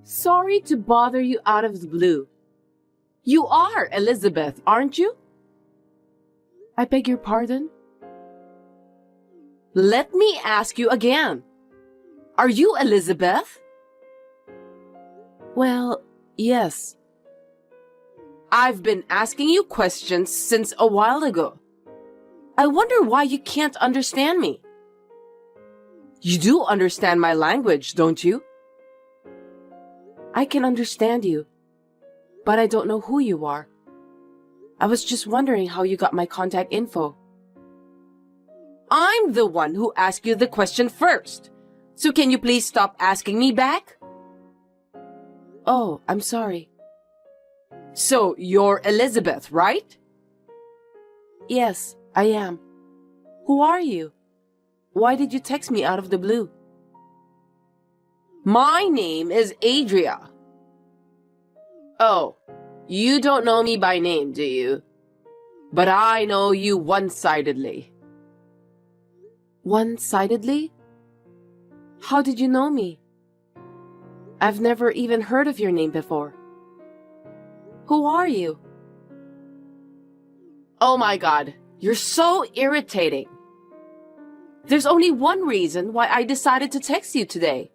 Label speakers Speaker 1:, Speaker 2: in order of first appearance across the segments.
Speaker 1: Sorry to bother you out of the blue. You are Elizabeth, aren't you? I beg your pardon? Let me ask you again. Are you Elizabeth? Well, yes. I've been asking you questions since a while ago. I wonder why you can't understand me. You do understand my language, don't you? I can understand you, but I don't know who you are. I was just wondering how you got my contact info. I'm the one who asked you the question first. So can you please stop asking me back? Oh, I'm sorry. So you're Elizabeth, right? Yes, I am. Who are you? Why did you text me out of the blue? My name is Adria. Oh, you don't know me by name, do you? But I know you one-sidedly. One-sidedly? How did you know me? I've never even heard of your name before. Who are you? Oh my God, you're so irritating. There's only one reason why I decided to text you today.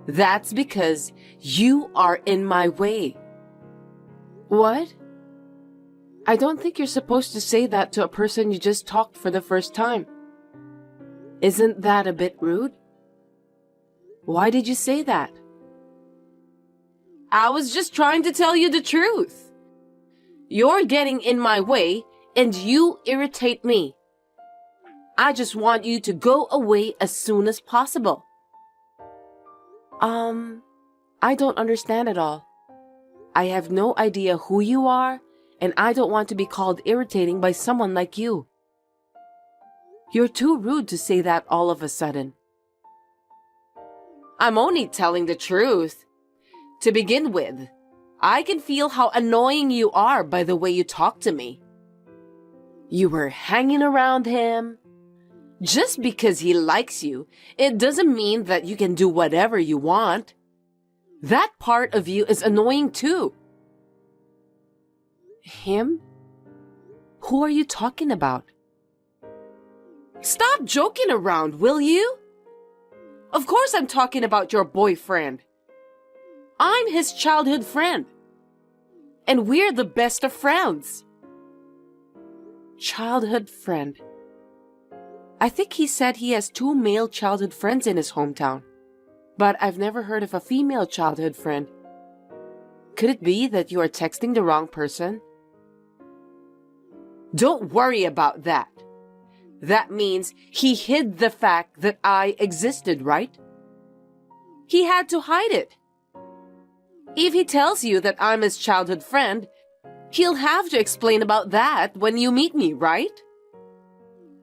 Speaker 1: That's because you are in my way. What? I don't think you're supposed to say that to a person you just talked for the first time. Isn't that a bit rude? Why did you say that? I was just trying to tell you the truth. You're getting in my way and you irritate me. I just want you to go away as soon as possible. I don't understand at all. I have no idea who you are, and I don't want to be called irritating by someone like you. You're too rude to say that all of a sudden. I'm only telling the truth. To begin with, I can feel how annoying you are by the way you talk to me. You were hanging around him. Just because he likes you, it doesn't mean that you can do whatever you want. That part of you is annoying too. Him? Who are you talking about? Stop joking around, will you? Of course I'm talking about your boyfriend. I'm his childhood friend. And we're the best of friends. Childhood friend. I think he said he has 2 male childhood friends in his hometown. But I've never heard of a female childhood friend. Could it be that you are texting the wrong person? Don't worry about that. That means he hid the fact that I existed, right? He had to hide it. If he tells you that I'm his childhood friend, he'll have to explain about that when you meet me, right?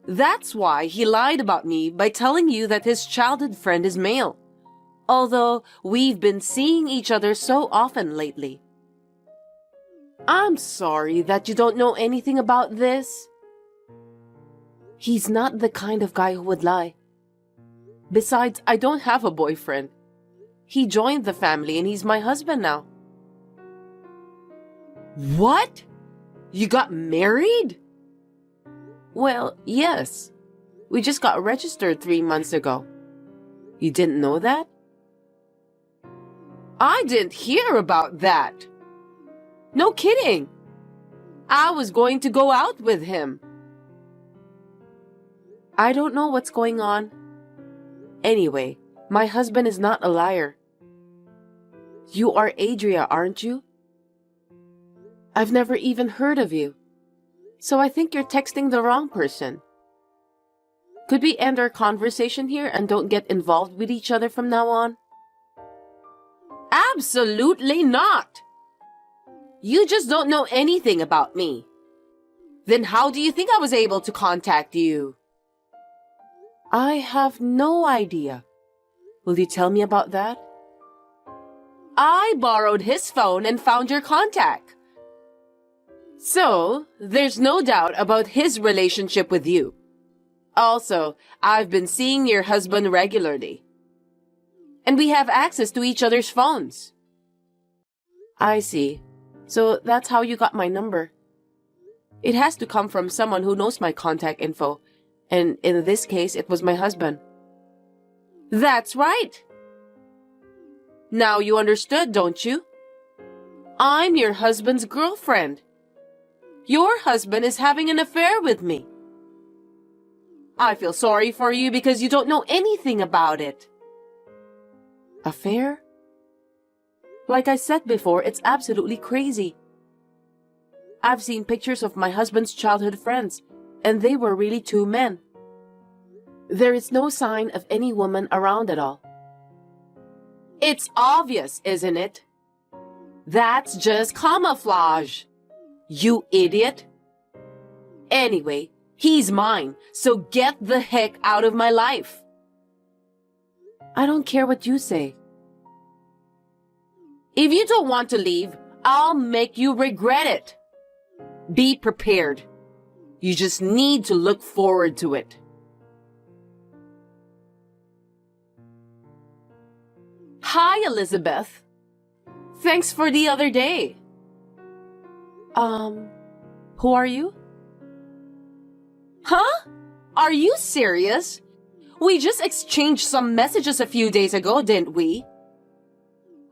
Speaker 1: That's why he lied about me by telling you that his childhood friend is male. Although we've been seeing each other so often lately. I'm sorry that you don't know anything about this. He's not the kind of guy who would lie. Besides, I don't have a boyfriend. He joined the family and he's my husband now. What? You got married? Well, yes. We just got registered 3 months ago. You didn't know that? I didn't hear about that. No kidding. I was going to go out with him. I don't know what's going on. Anyway, my husband is not a liar. You are Adria, aren't you? I've never even heard of you. So I think you're texting the wrong person. Could we end our conversation here and don't get involved with each other from now on? Absolutely not! You just don't know anything about me. Then how do you think I was able to contact you? I have no idea. Will you tell me about that? I borrowed his phone and found your contact. So, there's no doubt about his relationship with you. Also, I've been seeing your husband regularly. And we have access to each other's phones. I see. So that's how you got my number. It has to come from someone who knows my contact info. And in this case, it was my husband. That's right. Now you understood, don't you? I'm your husband's girlfriend. Your husband is having an affair with me. I feel sorry for you because you don't know anything about it. Affair? Like I said before, it's absolutely crazy. I've seen pictures of my husband's childhood friends, and they were really two men. There is no sign of any woman around at all. It's obvious, isn't it? That's just camouflage. You idiot. Anyway, he's mine, so get the heck out of my life. I don't care what you say. If you don't want to leave, I'll make you regret it. Be prepared. You just need to look forward to it. Hi, Elizabeth. Thanks for the other day. Who are you? Huh? Are you serious? We just exchanged some messages a few days ago, didn't we?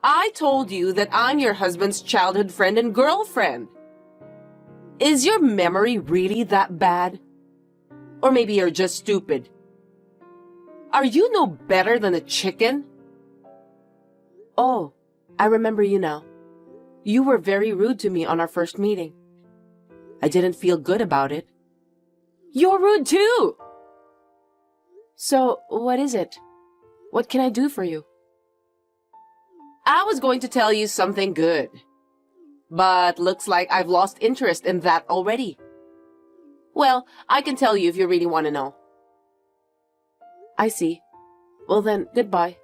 Speaker 1: I told you that I'm your husband's childhood friend and girlfriend. Is your memory really that bad? Or maybe you're just stupid. Are you no better than a chicken? Oh, I remember you now. You were very rude to me on our first meeting. I didn't feel good about it. You're rude too! So, what is it? What can I do for you? I was going to tell you something good. But looks like I've lost interest in that already. Well, I can tell you if you really want to know. I see. Well then, goodbye.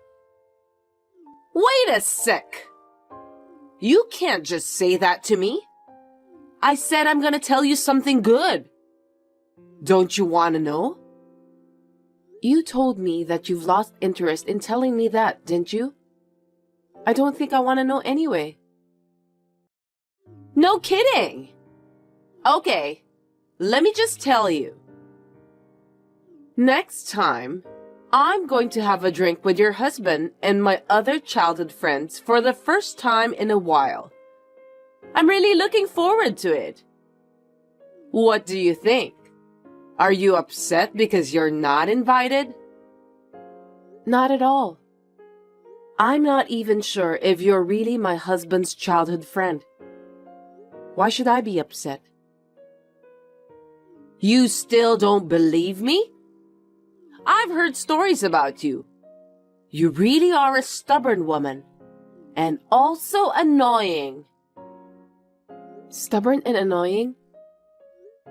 Speaker 1: Wait a sec! You can't just say that to me. I said I'm gonna tell you something good. Don't you want to know? You told me that you've lost interest in telling me that, didn't you? I don't think I want to know anyway. No kidding! Okay, let me just tell you. Next time, I'm going to have a drink with your husband and my other childhood friends for the first time in a while. I'm really looking forward to it. What do you think? Are you upset because you're not invited? Not at all. I'm not even sure if you're really my husband's childhood friend. Why should I be upset? You still don't believe me? I've heard stories about you. You really are a stubborn woman. And also annoying. Stubborn and annoying?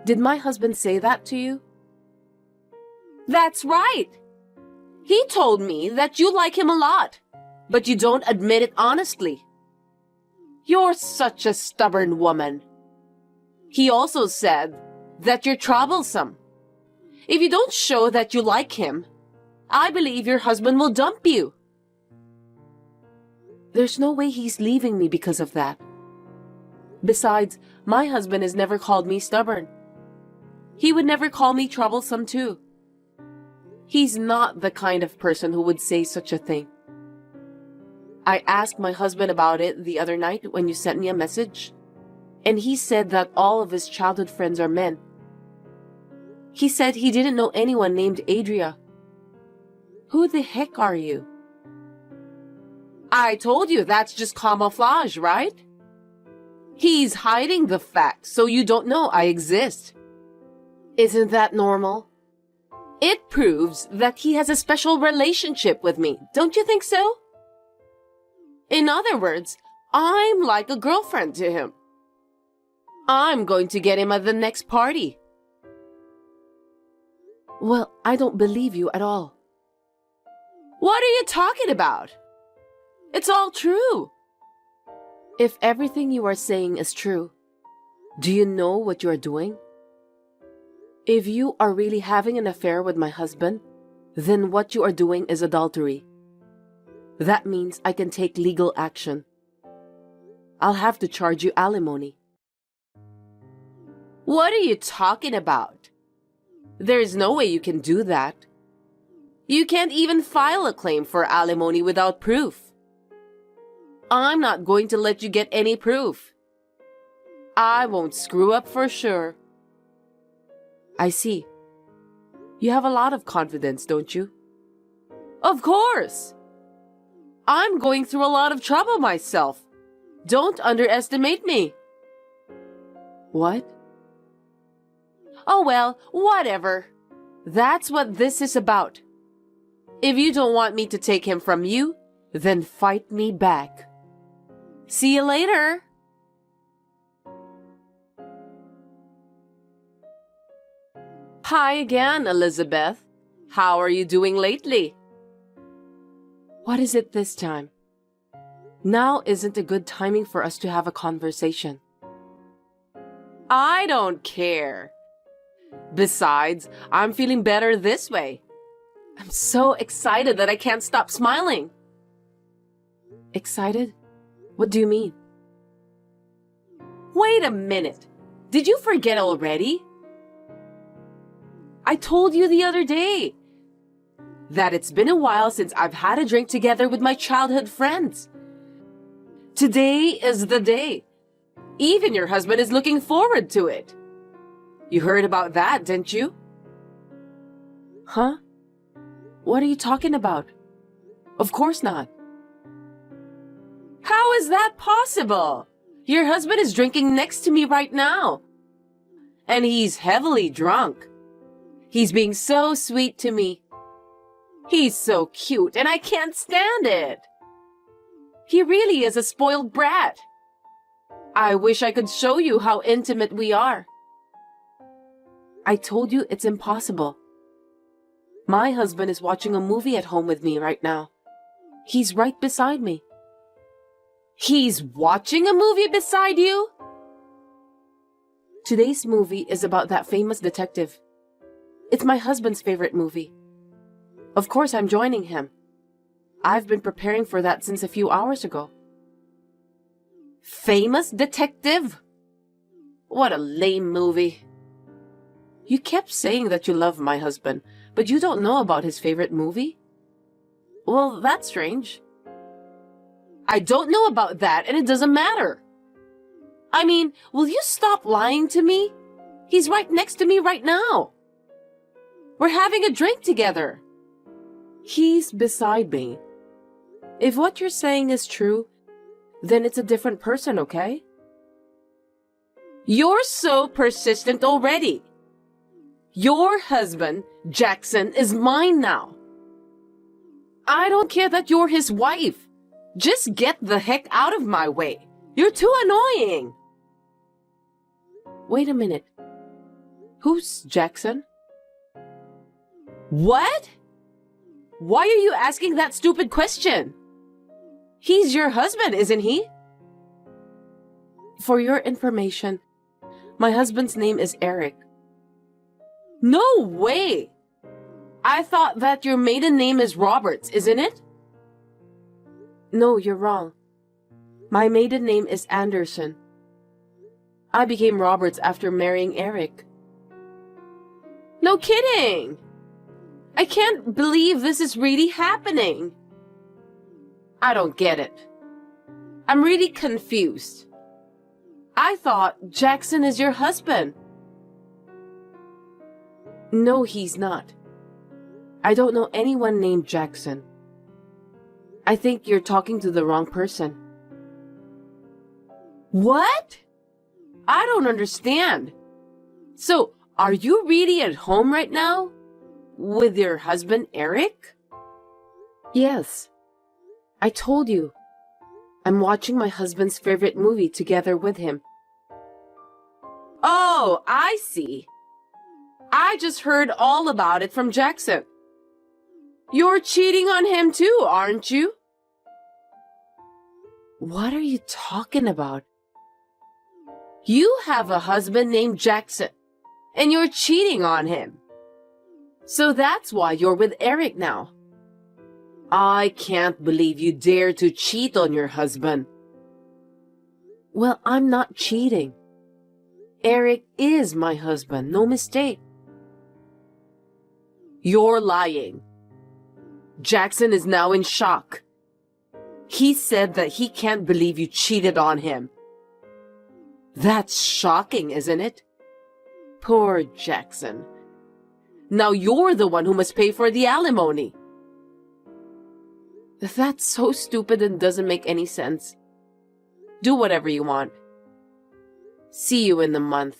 Speaker 1: Did my husband say that to you? That's right. He told me that you like him a lot, but you don't admit it honestly. You're such a stubborn woman. He also said that you're troublesome. If you don't show that you like him, I believe your husband will dump you. There's no way he's leaving me because of that. Besides, my husband has never called me stubborn. He would never call me troublesome too. He's not the kind of person who would say such a thing. I asked my husband about it the other night when you sent me a message, and he said that all of his childhood friends are men. He said he didn't know anyone named Adria. Who the heck are you? I told you that's just camouflage, right? He's hiding the fact so you don't know I exist. Isn't that normal? It proves that he has a special relationship with me, don't you think so? In other words, I'm like a girlfriend to him. I'm going to get him at the next party. Well, I don't believe you at all. What are you talking about? It's all true. If everything you are saying is true, do you know what you are doing? If you are really having an affair with my husband, then what you are doing is adultery. That means I can take legal action. I'll have to charge you alimony. What are you talking about? There's no way you can do that. You can't even file a claim for alimony without proof. I'm not going to let you get any proof. I won't screw up for sure. I see. You have a lot of confidence, don't you? Of course. I'm going through a lot of trouble myself. Don't underestimate me. What? Oh well, whatever. That's what this is about. If you don't want me to take him from you, then fight me back. See you later. Hi again, Elizabeth. How are you doing lately? What is it this time? Now isn't a good timing for us to have a conversation. I don't care. Besides, I'm feeling better this way. I'm so excited that I can't stop smiling. Excited? What do you mean? Wait a minute. Did you forget already? I told you the other day that it's been a while since I've had a drink together with my childhood friends. Today is the day. Even your husband is looking forward to it. You heard about that, didn't you? Huh? What are you talking about? Of course not. How is that possible? Your husband is drinking next to me right now. And he's heavily drunk. He's being so sweet to me. He's so cute and I can't stand it. He really is a spoiled brat. I wish I could show you how intimate we are. I told you it's impossible. My husband is watching a movie at home with me right now. He's right beside me. He's watching a movie beside you? Today's movie is about that famous detective. It's my husband's favorite movie. Of course, I'm joining him. I've been preparing for that since a few hours ago. Famous detective? What a lame movie. You kept saying that you love my husband, but you don't know about his favorite movie? Well, that's strange. I don't know about that, and it doesn't matter. I mean, will you stop lying to me? He's right next to me right now. We're having a drink together. He's beside me. If what you're saying is true, then it's a different person, okay? You're so persistent already. Your husband, Jackson, is mine now. I don't care that you're his wife. Just get the heck out of my way. You're too annoying. Wait a minute. Who's Jackson? What? Why are you asking that stupid question? He's your husband, isn't he? For your information, my husband's name is Eric. No way! I thought that your maiden name is Roberts, isn't it? No, you're wrong. My maiden name is Anderson. I became Roberts after marrying Eric. No kidding! I can't believe this is really happening. I don't get it. I'm really confused. I thought Jackson is your husband. No, he's not. I don't know anyone named Jackson. I think you're talking to the wrong person. What? I don't understand. So, are you really at home right now? With your husband, Eric? Yes. I told you. I'm watching my husband's favorite movie together with him. Oh, I see. I just heard all about it from Jackson. You're cheating on him too, aren't you? What are you talking about? You have a husband named Jackson, and you're cheating on him. So that's why you're with Eric now. I can't believe you dare to cheat on your husband. Well, I'm not cheating. Eric is my husband, no mistake. You're lying. Jackson is now in shock. He said that he can't believe you cheated on him. That's shocking, isn't it? Poor Jackson. Now you're the one who must pay for the alimony. That's so stupid and doesn't make any sense. Do whatever you want. See you in the month.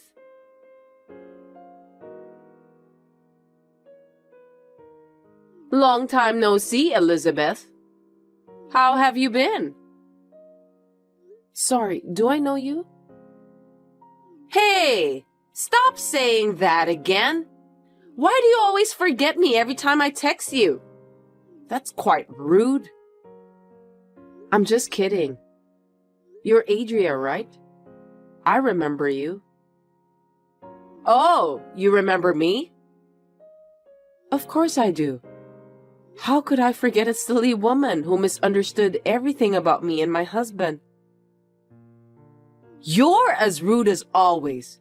Speaker 1: Long time no see, Elizabeth. How have you been? Sorry, do I know you? Hey, stop saying that again. Why do you always forget me every time I text you? That's quite rude. I'm just kidding. You're Adria, right? I remember you. Oh, you remember me? Of course I do. How could I forget a silly woman who misunderstood everything about me and my husband? You're as rude as always.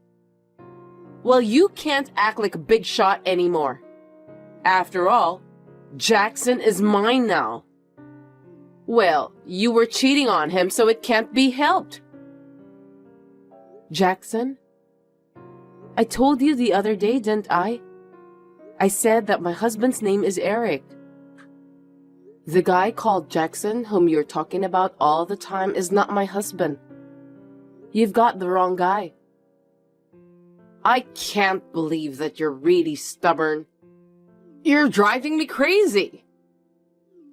Speaker 1: Well, you can't act like a big shot anymore. After all, Jackson is mine now. Well, you were cheating on him, so it can't be helped. Jackson? I told you the other day, didn't I? I said that my husband's name is Eric. The guy called Jackson, whom you're talking about all the time, is not my husband. You've got the wrong guy. I can't believe that you're really stubborn. You're driving me crazy.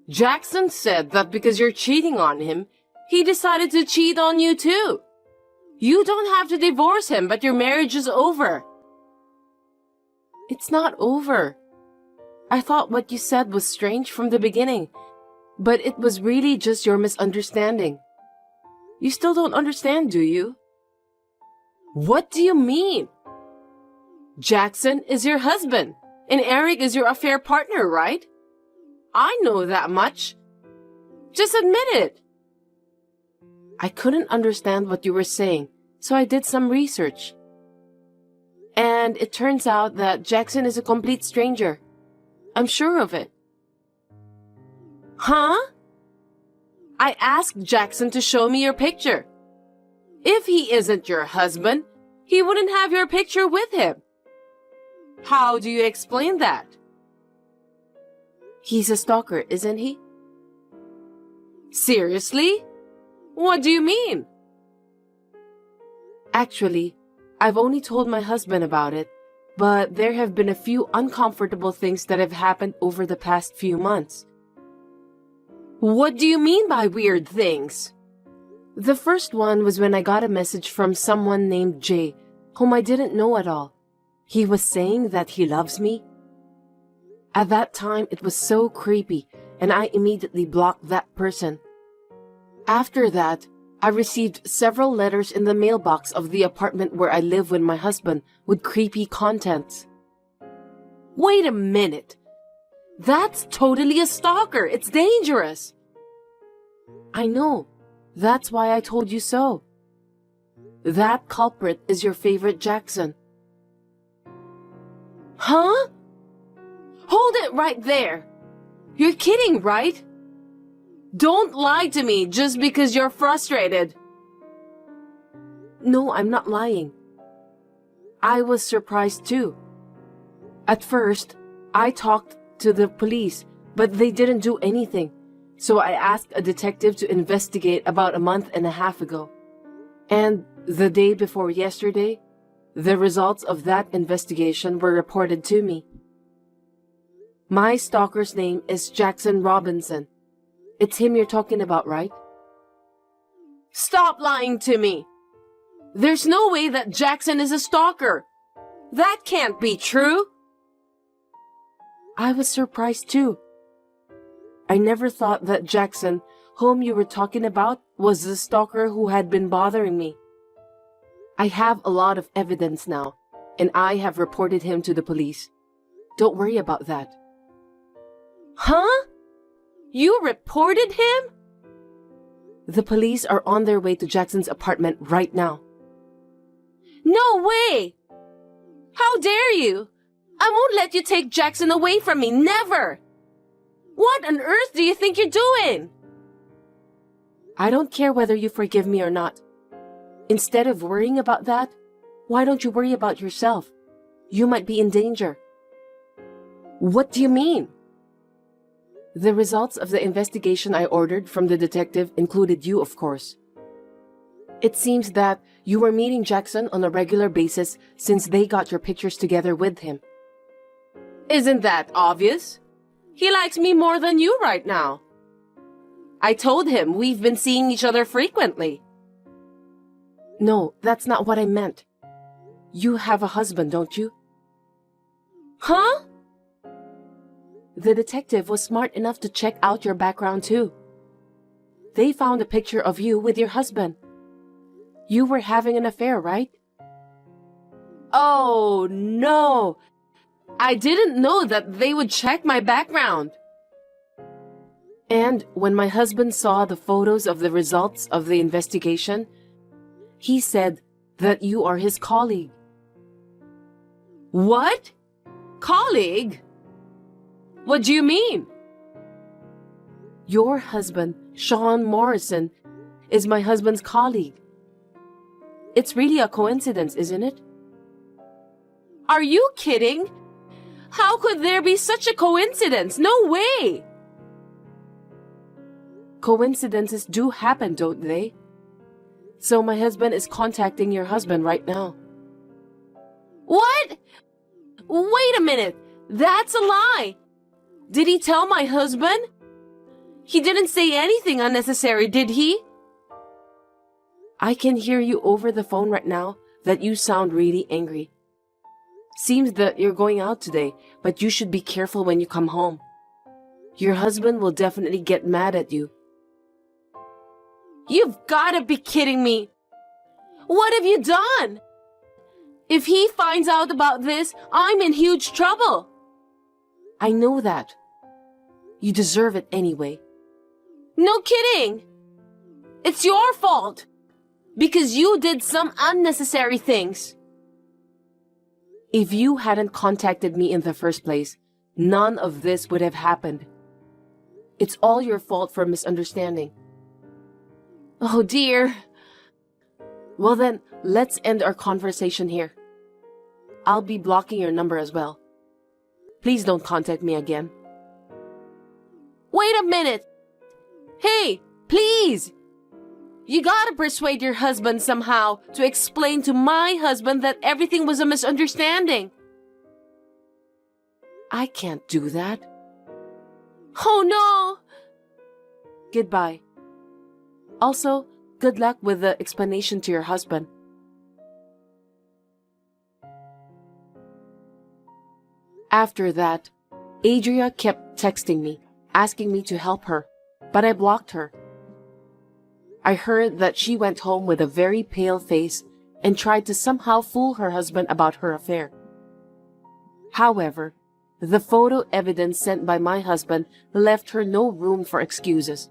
Speaker 1: Jackson said that because you're cheating on him, he decided to cheat on you too. You don't have to divorce him, but your marriage is over. It's not over. I thought what you said was strange from the beginning, but it was really just your misunderstanding. You still don't understand, do you? What do you mean? Jackson is your husband, and Eric is your affair partner, right? I know that much. Just admit it. I couldn't understand what you were saying, so I did some research. And it turns out that Jackson is a complete stranger. I'm sure of it. Huh? I asked Jackson to show me your picture. If he isn't your husband, he wouldn't have your picture with him. How do you explain that? He's a stalker, isn't he? Seriously? What do you mean? Actually, I've only told my husband about it, but there have been a few uncomfortable things that have happened over the past few months. What do you mean by weird things? The first one was when I got a message from someone named Jay, whom I didn't know at all. He was saying that he loves me. At that time, it was so creepy, and I immediately blocked that person. After that, I received several letters in the mailbox of the apartment where I live with my husband with creepy contents. Wait a minute. That's totally a stalker. It's dangerous. I know. That's why I told you so. That culprit is your favorite Jackson. Huh? Hold it right there. You're kidding, right? Don't lie to me just because you're frustrated. No, I'm not lying. I was surprised too. At first, I talked to the police, but they didn't do anything. So I asked a detective to investigate about a month and a half ago. And the day before yesterday, the results of that investigation were reported to me. My stalker's name is Jackson Robinson. It's him you're talking about, right? Stop lying to me! There's no way that Jackson is a stalker! That can't be true! I was surprised too. I never thought that Jackson, whom you were talking about, was the stalker who had been bothering me. I have a lot of evidence now, and I have reported him to the police. Don't worry about that. Huh? You reported him? The police are on their way to Jackson's apartment right now. No way! How dare you? I won't let you take Jackson away from me, never! What on earth do you think you're doing? I don't care whether you forgive me or not. Instead of worrying about that, why don't you worry about yourself? You might be in danger. What do you mean? The results of the investigation I ordered from the detective included you, of course. It seems that you were meeting Jackson on a regular basis since they got your pictures together with him. Isn't that obvious? He likes me more than you right now. I told him we've been seeing each other frequently. No, that's not what I meant. You have a husband, don't you? Huh? The detective was smart enough to check out your background too. They found a picture of you with your husband. You were having an affair, right? Oh, no. I didn't know that they would check my background. And when my husband saw the photos of the results of the investigation, he said that you are his colleague. What? Colleague? What do you mean? Your husband, Sean Morrison, is my husband's colleague. It's really a coincidence, isn't it? Are you kidding? How could there be such a coincidence? No way! Coincidences do happen, don't they? So my husband is contacting your husband right now. What? Wait a minute. That's a lie. Did he tell my husband? He didn't say anything unnecessary, did he? I can hear you over the phone right now that you sound really angry. Seems that you're going out today, but you should be careful when you come home. Your husband will definitely get mad at you. You've gotta be kidding me! What have you done? If he finds out about this, I'm in huge trouble. I know that. You deserve it anyway. No kidding! It's your fault! Because you did some unnecessary things. If you hadn't contacted me in the first place, none of this would have happened. It's all your fault for misunderstanding. Oh dear. Well then, let's end our conversation here. I'll be blocking your number as well. Please don't contact me again. Wait a minute! Hey, please! You gotta persuade your husband somehow to explain to my husband that everything was a misunderstanding. I can't do that. Oh no! Goodbye. Also, good luck with the explanation to your husband. After that, Adria kept texting me, asking me to help her, but I blocked her. I heard that she went home with a very pale face and tried to somehow fool her husband about her affair. However, the photo evidence sent by my husband left her no room for excuses.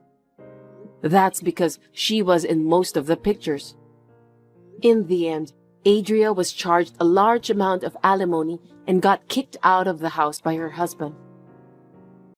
Speaker 1: That's because she was in most of the pictures. In the end, Adria was charged a large amount of alimony and got kicked out of the house by her husband.